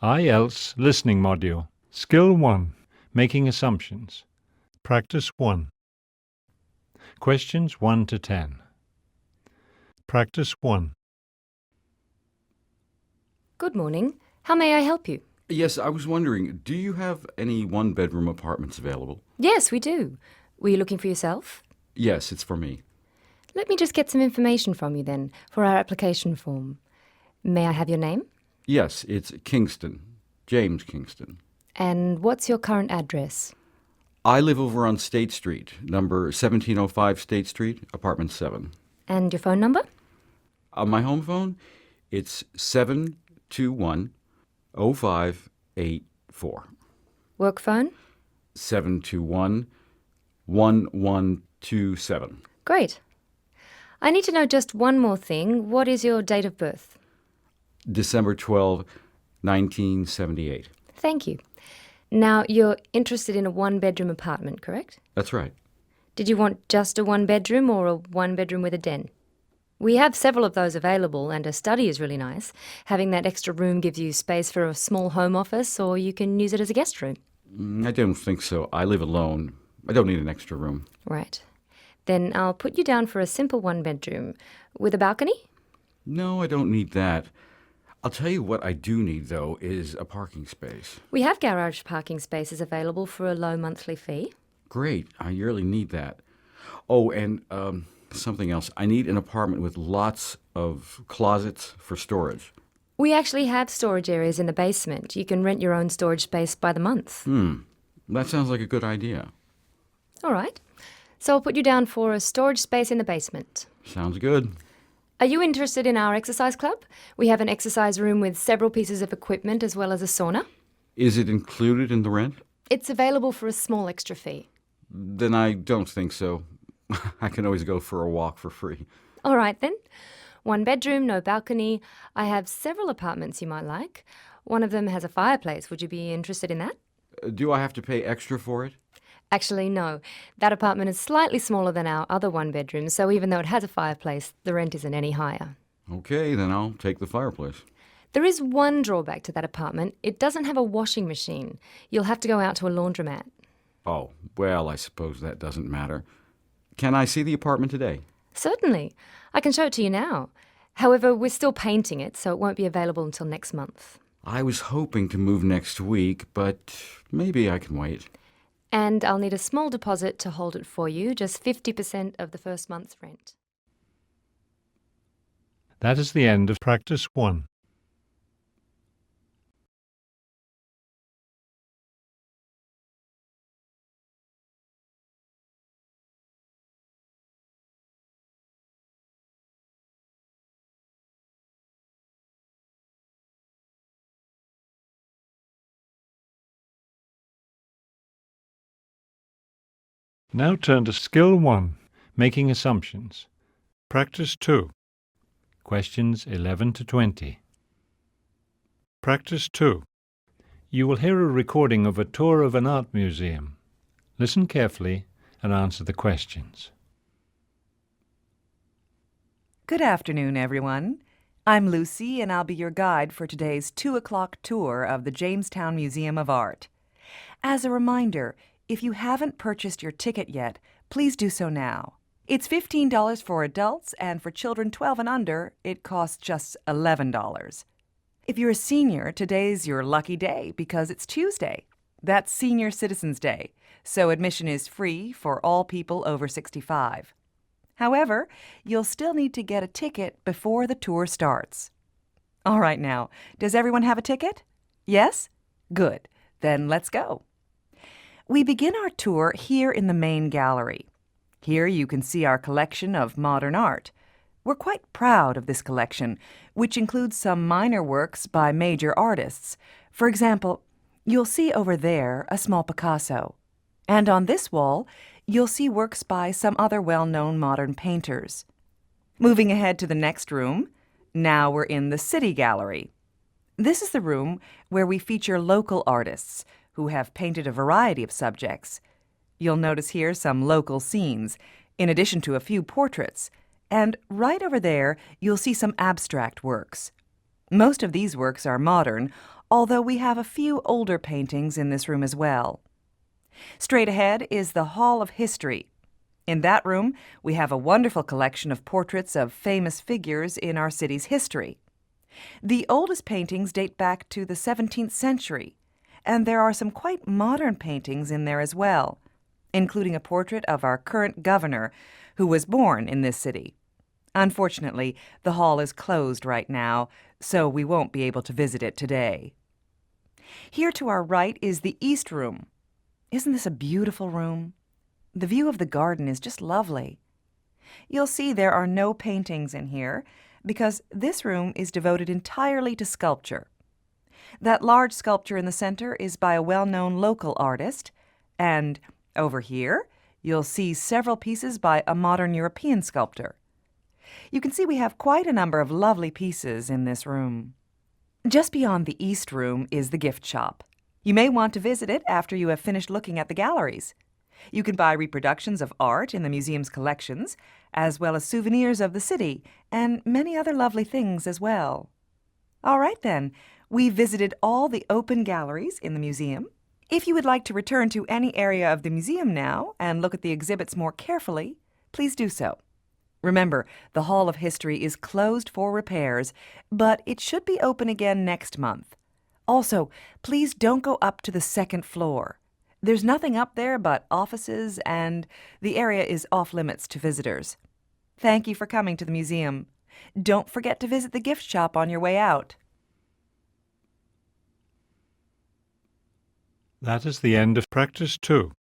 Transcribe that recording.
IELTS Listening Module. Skill 1. Making Assumptions. Practice 1. Questions 1 to 10. Practice 1. Good morning. How may I help you? Yes, I was wondering, do you have any one-bedroom apartments available? Yes, we do. Were you looking for yourself? Yes, it's for me. Let me just get some information from you then, for our application form. May I have your name? Yes, it's Kingston. James Kingston. And what's your current address? I live over on State Street, number 1705 State Street, apartment 7. And your phone number? My home phone, it's 721-0584. Work phone? 721-1127. Great. I need to know just one more thing. What is your date of birth? December 12, 1978. Thank you. Now, you're interested in a one-bedroom apartment, correct? That's right. Did you want just a one-bedroom or a one-bedroom with a den? We have several of those available, and a study is really nice. Having that extra room gives you space for a small home office, or you can use it as a guest room. I don't think so. I live alone. I don't need an extra room. Right. Then I'll put you down for a simple one-bedroom. With a balcony? No, I don't need that. I'll tell you what I do need, though, is a parking space. We have garage parking spaces available for a low monthly fee. Great. I really need that. Oh, and something else. I need an apartment with lots of closets for storage. We actually have storage areas in the basement. You can rent your own storage space by the month. That sounds like a good idea. All right. So I'll put you down for a storage space in the basement. Sounds good. Are you interested in our exercise club? We have an exercise room with several pieces of equipment as well as a sauna. Is it included in the rent? It's available for a small extra fee. Then I don't think so. I can always go for a walk for free. All right then. One bedroom, no balcony. I have several apartments you might like. One of them has a fireplace. Would you be interested in that? Do I have to pay extra for it? Actually, no. That apartment is slightly smaller than our other one bedroom, so even though it has a fireplace, the rent isn't any higher. Okay, then I'll take the fireplace. There is one drawback to that apartment. It doesn't have a washing machine. You'll have to go out to a laundromat. Oh, well, I suppose that doesn't matter. Can I see the apartment today? Certainly. I can show it to you now. However, we're still painting it, so it won't be available until next month. I was hoping to move next week, but maybe I can wait. And I'll need a small deposit to hold it for you, just 50% of the first month's rent. That is the end of Practice 1. Now turn to Skill 1, Making Assumptions. Practice 2. Questions 11 to 20. Practice 2. You will hear a recording of a tour of an art museum. Listen carefully and answer the questions. Good afternoon, everyone. I'm Lucy, and I'll be your guide for today's 2 o'clock tour of the Jamestown Museum of Art. As a reminder, if you haven't purchased your ticket yet, please do so now. It's $15 for adults, and for children 12 and under, it costs just $11. If you're a senior, today's your lucky day because it's Tuesday. That's Senior Citizens Day, so admission is free for all people over 65. However, you'll still need to get a ticket before the tour starts. All right now, does everyone have a ticket? Yes? Good. Then let's go. We begin our tour here in the main gallery. Here you can see our collection of modern art. We're quite proud of this collection, which includes some minor works by major artists. For example, you'll see over there a small Picasso. And on this wall, you'll see works by some other well-known modern painters. Moving ahead to the next room, now we're in the City Gallery. This is the room where we feature local artists who have painted a variety of subjects. You'll notice here some local scenes, in addition to a few portraits, and right over there you'll see some abstract works. Most of these works are modern, although we have a few older paintings in this room as well. Straight ahead is the Hall of History. In that room, we have a wonderful collection of portraits of famous figures in our city's history. The oldest paintings date back to the 17th century, and there are some quite modern paintings in there as well, including a portrait of our current governor, who was born in this city. Unfortunately, the hall is closed right now, so we won't be able to visit it today. Here to our right is the East Room. Isn't this a beautiful room? The view of the garden is just lovely. You'll see there are no paintings in here because this room is devoted entirely to sculpture. That large sculpture in the center is by a well-known local artist, and over here you'll see several pieces by a modern European sculptor. You can see we have quite a number of lovely pieces in this room. Just beyond the East Room is the gift shop. You may want to visit it after you have finished looking at the galleries. You can buy reproductions of art in the museum's collections, as well as souvenirs of the city, and many other lovely things as well. All right then, we visited all the open galleries in the museum. If you would like to return to any area of the museum now and look at the exhibits more carefully, please do so. Remember, the Hall of History is closed for repairs, but it should be open again next month. Also, please don't go up to the second floor. There's nothing up there but offices, and the area is off-limits to visitors. Thank you for coming to the museum. Don't forget to visit the gift shop on your way out. That is the end of Practice 2.